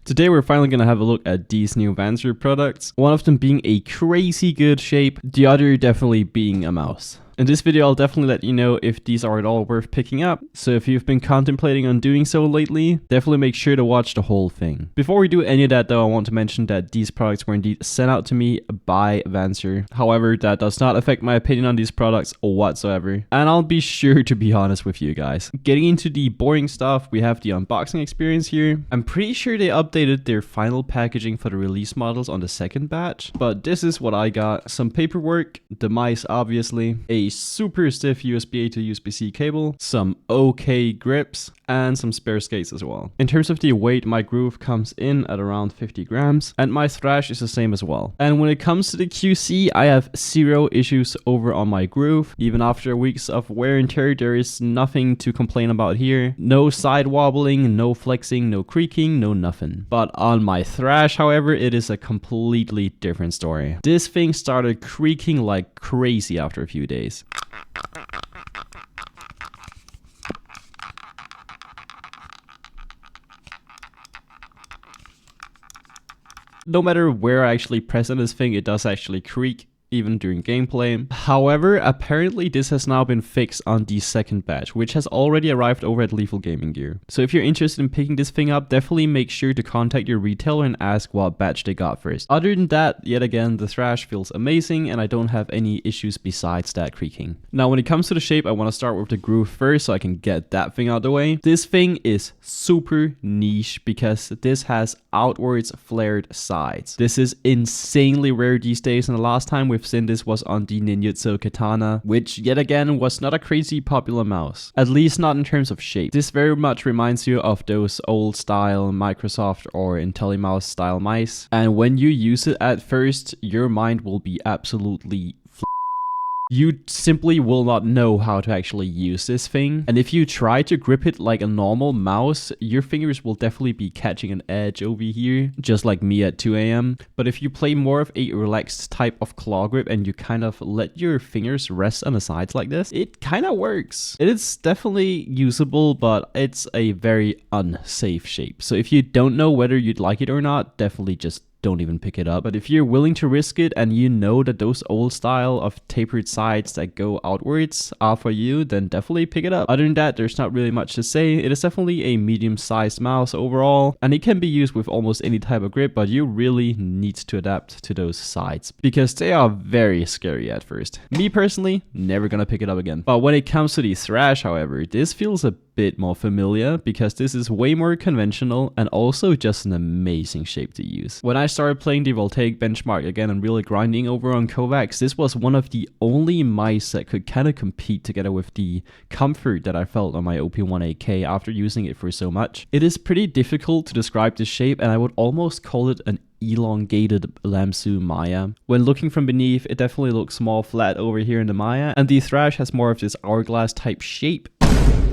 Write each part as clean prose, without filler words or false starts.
Today we're finally gonna have a look at these new VANCER products, one of them being a crazy good shape, the other definitely being a mouse. In this video, I'll definitely let you know if these are at all worth picking up, so if you've been contemplating on doing so lately, definitely make sure to watch the whole thing. Before we do any of that though, I want to mention that these products were indeed sent out to me by VANCER. However, that does not affect my opinion on these products whatsoever, and I'll be sure to be honest with you guys. Getting into the boring stuff, we have the unboxing experience here. I'm pretty sure they updated their final packaging for the release models on the second batch, but this is what I got. Some paperwork, the mice obviously, a super stiff USB-A to USB-C cable, some okay grips, and some spare skates as well. In terms of the weight, my groove comes in at around 50 grams, and my thrash is the same as well. And when it comes to the QC, I have zero issues over on my groove. Even after weeks of wear and tear, there is nothing to complain about here. No side wobbling, no flexing, no creaking, no nothing. But on my thrash, however, it is a completely different story. This thing started creaking like crazy after a few days. No matter where I actually press on this thing, it does actually creak, even during gameplay. However, apparently this has now been fixed on the second batch, which has already arrived over at Lethal Gaming Gear. So if you're interested in picking this thing up, definitely make sure to contact your retailer and ask what batch they got first. Other than that, yet again, the thrash feels amazing and I don't have any issues besides that creaking. Now when it comes to the shape, I want to start with the groove first so I can get that thing out of the way. This thing is super niche because this has outwards flared sides. This is insanely rare these days, and the last time we've seen this was on the Ninjutsu Katana, which yet again was not a crazy popular mouse, at least not in terms of shape. This very much reminds you of those old style Microsoft or IntelliMouse style mice, and when you use it at first, your mind will be absolutely you simply will not know how to actually use this thing, and if you try to grip it like a normal mouse, your fingers will definitely be catching an edge over here, just like me at 2 AM. But if you play more of a relaxed type of claw grip and you kind of let your fingers rest on the sides like this, it kind of works. It is definitely usable, but it's a very unsafe shape. So if you don't know whether you'd like it or not, definitely just don't even pick it up. But if you're willing to risk it and you know that those old style of tapered sides that go outwards are for you, then definitely pick it up. Other than that, there's not really much to say. It is definitely a medium-sized mouse overall, and it can be used with almost any type of grip, but you really need to adapt to those sides because they are very scary at first. Me personally, never gonna pick it up again. But when it comes to the thrash, however, this feels a bit more familiar because this is way more conventional and also just an amazing shape to use. When I started playing the Voltaic benchmark again and really grinding over on Kovacs, this was one of the only mice that could kind of compete together with the comfort that I felt on my OP1AK after using it for so much. It is pretty difficult to describe this shape, and I would almost call it an elongated Lamsu Maya. When looking from beneath, it definitely looks more flat over here in the Maya, and the thrash has more of this hourglass type shape.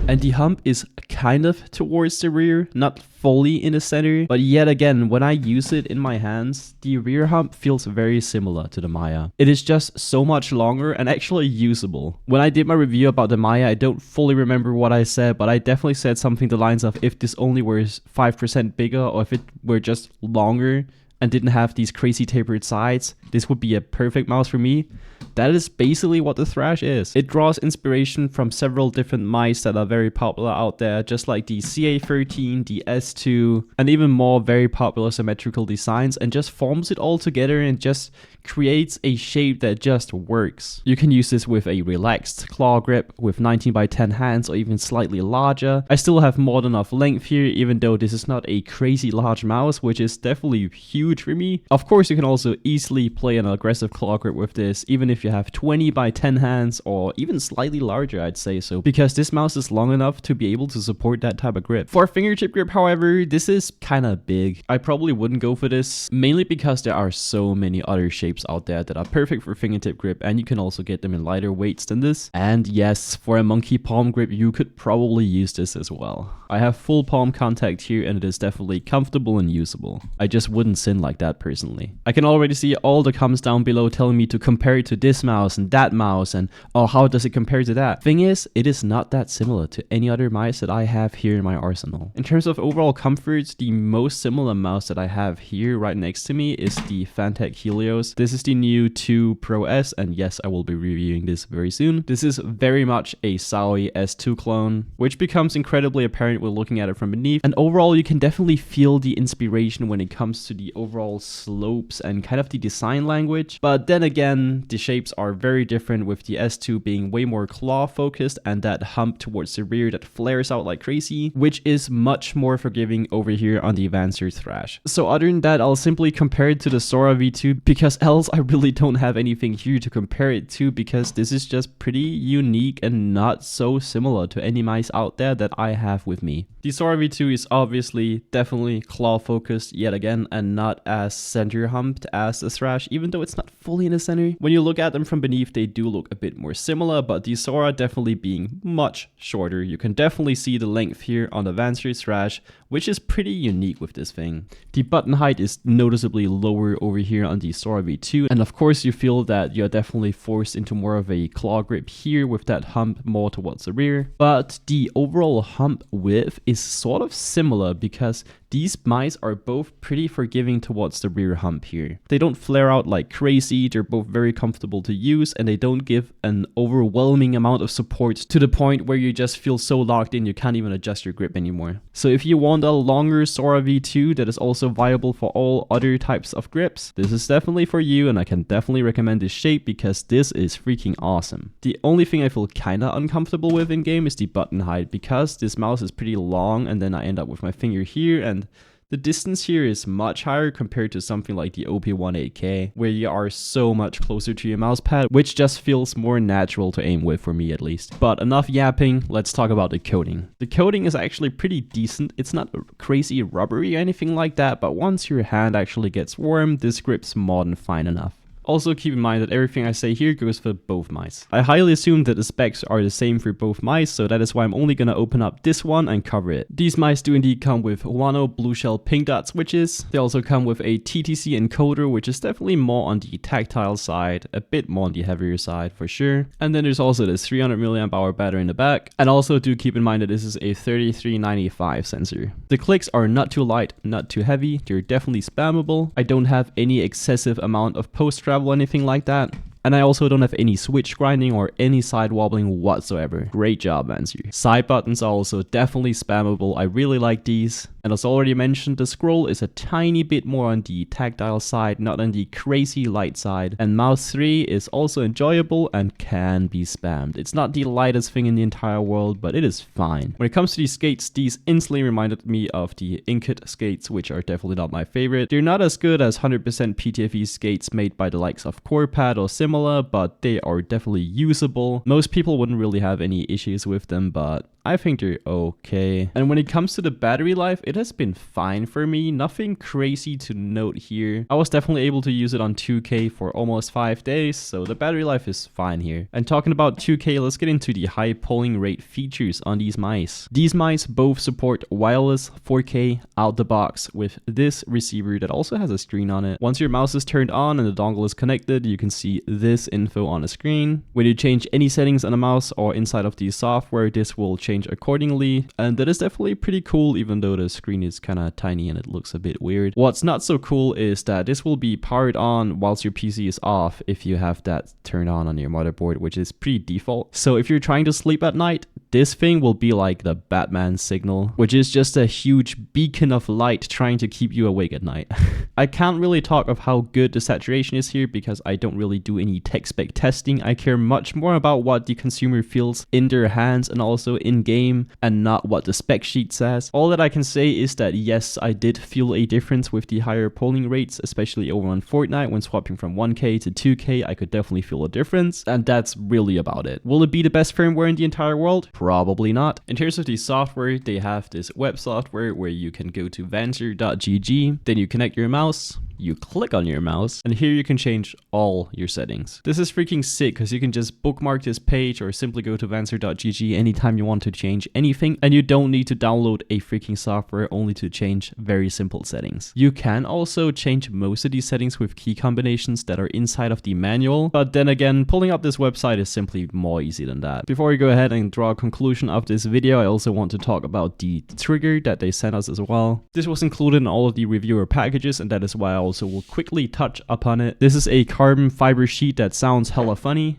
And the hump is kind of towards the rear, not fully in the center, but yet again, when I use it in my hands, the rear hump feels very similar to the Maya. It is just so much longer and actually usable. When I did my review about the Maya, I don't fully remember what I said, but I definitely said something to the lines of if this only were 5% bigger or if it were just longer and didn't have these crazy tapered sides, this would be a perfect mouse for me. That is basically what the thrash is. It draws inspiration from several different mice that are very popular out there, just like the CA13, the S2, and even more very popular symmetrical designs, and just forms it all together and just creates a shape that just works. You can use this with a relaxed claw grip with 19x10 hands or even slightly larger. I still have more than enough length here, even though this is not a crazy large mouse, which is definitely huge for me. Of course, you can also easily play an aggressive claw grip with this, even if you have 20x10 hands or even slightly larger, I'd say so, because this mouse is long enough to be able to support that type of grip. For a fingertip grip, however, this is kind of big. I probably wouldn't go for this, mainly because there are so many other shapes out there that are perfect for fingertip grip, and you can also get them in lighter weights than this. And yes, for a monkey palm grip, you could probably use this as well. I have full palm contact here, and it is definitely comfortable and usable. I just wouldn't send like that personally. I can already see all the comments down below telling me to compare it to this mouse and that mouse, and oh, how does it compare to that? Thing is, it is not that similar to any other mice that I have here in my arsenal. In terms of overall comforts, the most similar mouse that I have here right next to me is the Phanteks Helios. This is the new 2 Pro S, and yes, I will be reviewing this very soon. This is very much a Saoi S2 clone, which becomes incredibly apparent when looking at it from beneath, and overall you can definitely feel the inspiration when it comes to the overall slopes and kind of the design language. But then again, the shapes are very different, with the S2 being way more claw focused and that hump towards the rear that flares out like crazy, which is much more forgiving over here on the VANCER Thrash. So other than that, I'll simply compare it to the Sora V2, because else I really don't have anything here to compare it to, because this is just pretty unique and not so similar to any mice out there that I have with me. The Sora V2 is obviously definitely claw focused yet again, and not as center humped as the Thrash, even though it's not fully in the center. When you look at them from beneath, they do look a bit more similar, but the Sora definitely being much shorter. You can definitely see the length here on the VANCER Thrash, which is pretty unique with this thing. The button height is noticeably lower over here on the Sora V2, and of course you feel that you're definitely forced into more of a claw grip here with that hump more towards the rear. But the overall hump width is sort of similar, because these mice are both pretty forgiving towards the rear hump here. They don't flare out like crazy, they're both very comfortable to use, and they don't give an overwhelming amount of support to the point where you just feel so locked in you can't even adjust your grip anymore. So if you want a longer Sora V2 that is also viable for all other types of grips, this is definitely for you, and I can definitely recommend this shape because this is freaking awesome. The only thing I feel kinda uncomfortable with in game is the button height, because this mouse is pretty long and then I end up with my finger here, and the distance here is much higher compared to something like the OP18K, where you are so much closer to your mousepad, which just feels more natural to aim with, for me at least. But enough yapping, let's talk about the coating. The coating is actually pretty decent. It's not crazy rubbery or anything like that, but once your hand actually gets warm, this grip's more than fine enough. Also keep in mind that everything I say here goes for both mice. I highly assume that the specs are the same for both mice, so that is why I'm only gonna open up this one and cover it. These mice do indeed come with Wano blue shell pink dot switches. They also come with a TTC encoder, which is definitely more on the tactile side, a bit more on the heavier side for sure. And then there's also this 300 mAh battery in the back. And also do keep in mind that this is a 3395 sensor. The clicks are not too light, not too heavy. They're definitely spammable. I don't have any excessive amount of post travel, anything like that. And I also don't have any switch grinding or any side wobbling whatsoever. Great job, VANCER. Side buttons are also definitely spammable. I really like these. And as already mentioned, the scroll is a tiny bit more on the tactile side, not on the crazy light side. And mouse 3 is also enjoyable and can be spammed. It's not the lightest thing in the entire world, but it is fine. When it comes to these skates, these instantly reminded me of the Inkit skates, which are definitely not my favorite. They're not as good as 100% PTFE skates made by the likes of CorePad or similar, but they are definitely usable. Most people wouldn't really have any issues with them, but I think they're okay. And when it comes to the battery life, it has been fine for me. Nothing crazy to note here. I was definitely able to use it on 2K for almost 5 days, so the battery life is fine here. And talking about 2K, let's get into the high polling rate features on these mice. These mice both support wireless 4K out the box with this receiver that also has a screen on it. Once your mouse is turned on and the dongle is connected, you can see this info on the screen. When you change any settings on the mouse or inside of the software, this will change accordingly, and that is definitely pretty cool, even though the screen is kind of tiny and it looks a bit weird. What's not so cool is that this will be powered on whilst your PC is off if you have that turned on your motherboard, which is pretty default. So if you're trying to sleep at night, this thing will be like the Batman signal, which is just a huge beacon of light trying to keep you awake at night. I can't really talk of how good the saturation is here because I don't really do any tech spec testing. I care much more about what the consumer feels in their hands and also in game, and not what the spec sheet says. All that I can say is that yes, I did feel a difference with the higher polling rates, especially over on Fortnite. When swapping from 1K to 2K, I could definitely feel a difference, and that's really about it. Will it be the best firmware in the entire world? Probably not. In terms of the software, they have this web software where you can go to vancer.gg, then you connect your mouse, you click on your mouse, and here you can change all your settings. This is freaking sick because you can just bookmark this page or simply go to vancer.gg anytime you want to change anything, and you don't need to download a freaking software only to change very simple settings. You can also change most of these settings with key combinations that are inside of the manual, but then again, pulling up this website is simply more easy than that. Before we go ahead and draw a conclusion of this video, I also want to talk about the trigger that they sent us as well. This was included in all of the reviewer packages, and that is why I also will quickly touch upon it. This is a carbon fiber sheet that sounds hella funny.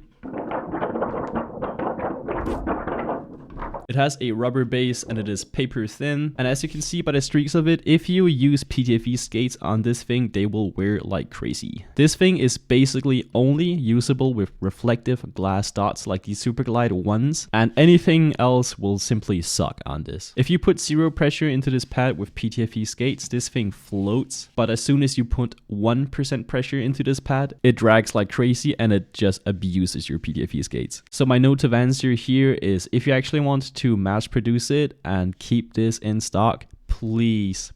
It has a rubber base and it is paper thin, and as you can see by the streaks of it, if you use PTFE skates on this thing, they will wear like crazy. This thing is basically only usable with reflective glass dots like the Superglide ones, and anything else will simply suck on this. If you put 0 pressure into this pad with PTFE skates, this thing floats, but as soon as you put 1% pressure into this pad, it drags like crazy and it just abuses your PTFE skates. So my note to Vancer here is, if you actually want to mass produce it and keep this in stock, please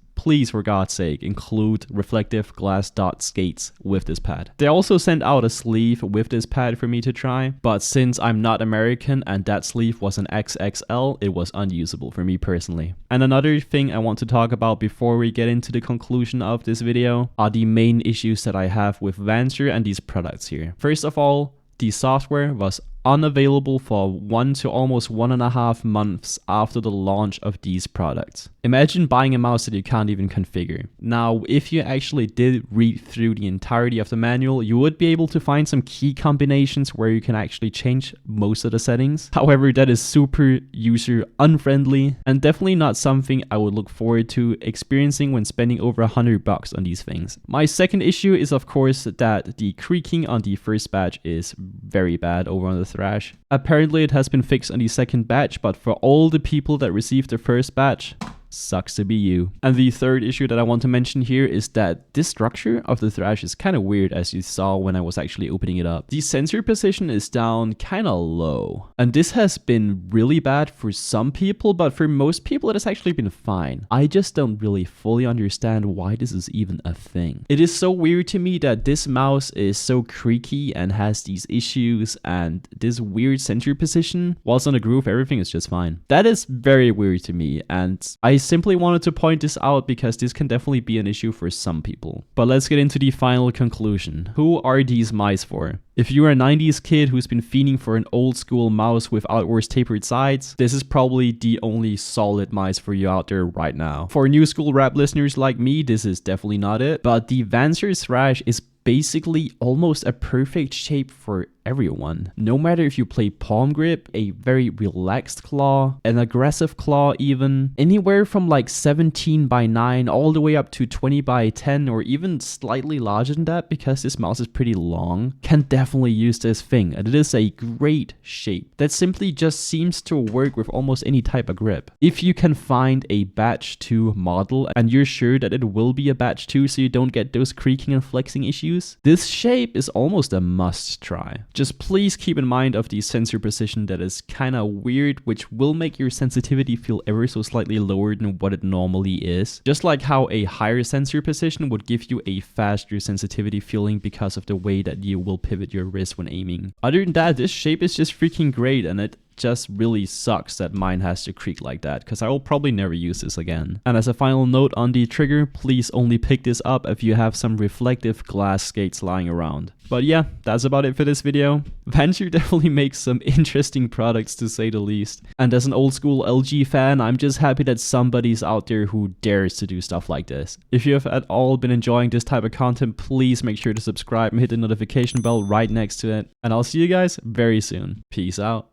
for God's sake, include reflective glass dot skates with this pad. They also sent out a sleeve with this pad for me to try, but since I'm not American and that sleeve was an XXL, it was unusable for me personally. And another thing I want to talk about before we get into the conclusion of this video are the main issues that I have with Vancer and these products here. First of all, the software was unavailable for 1 to almost 1.5 months after the launch of these products. Imagine buying a mouse that you can't even configure. Now, if you actually did read through the entirety of the manual, you would be able to find some key combinations where you can actually change most of the settings. However, that is super user unfriendly and definitely not something I would look forward to experiencing when spending over $100 on these things. My second issue is of course that the creaking on the first batch is very bad over on the Thrash. Apparently it has been fixed on the second batch, but for all the people that received the first batch, sucks to be you. And the third issue that I want to mention here is that this structure of the Thrash is kind of weird, as you saw when I was actually opening it up. The sensor position is down kind of low, and this has been really bad for some people, but for most people it has actually been fine. I just don't really fully understand why this is even a thing. It is so weird to me that this mouse is so creaky and has these issues and this weird sensor position, whilst on the groove everything is just fine. That is very weird to me, and I simply wanted to point this out because this can definitely be an issue for some people. But let's get into the final conclusion. Who are these mice for? If you're a 90s kid who's been fiending for an old school mouse with outwards tapered sides, this is probably the only solid mice for you out there right now. For new school rap listeners like me, this is definitely not it. But the VANCER Thrash is basically almost a perfect shape for everyone. No matter if you play palm grip, a very relaxed claw, an aggressive claw even, anywhere from like 17:9 all the way up to 20:10 or even slightly larger than that, because this mouse is pretty long, can definitely use this thing, and it is a great shape that simply just seems to work with almost any type of grip. If you can find a batch 2 model and you're sure that it will be a batch 2 so you don't get those creaking and flexing issues, this shape is almost a must try. Just please keep in mind of the sensor position that is kind of weird, which will make your sensitivity feel ever so slightly lower than what it normally is. Just like how a higher sensor position would give you a faster sensitivity feeling because of the way that you will pivot your wrist when aiming. Other than that, this shape is just freaking great, and it just really sucks that mine has to creak like that, because I will probably never use this again. And as a final note on the trigger, please only pick this up if you have some reflective glass skates lying around. But yeah, that's about it for this video. Vancer definitely makes some interesting products, to say the least. And as an old school LG fan, I'm just happy that somebody's out there who dares to do stuff like this. If you have at all been enjoying this type of content, please make sure to subscribe and hit the notification bell right next to it. And I'll see you guys very soon. Peace out.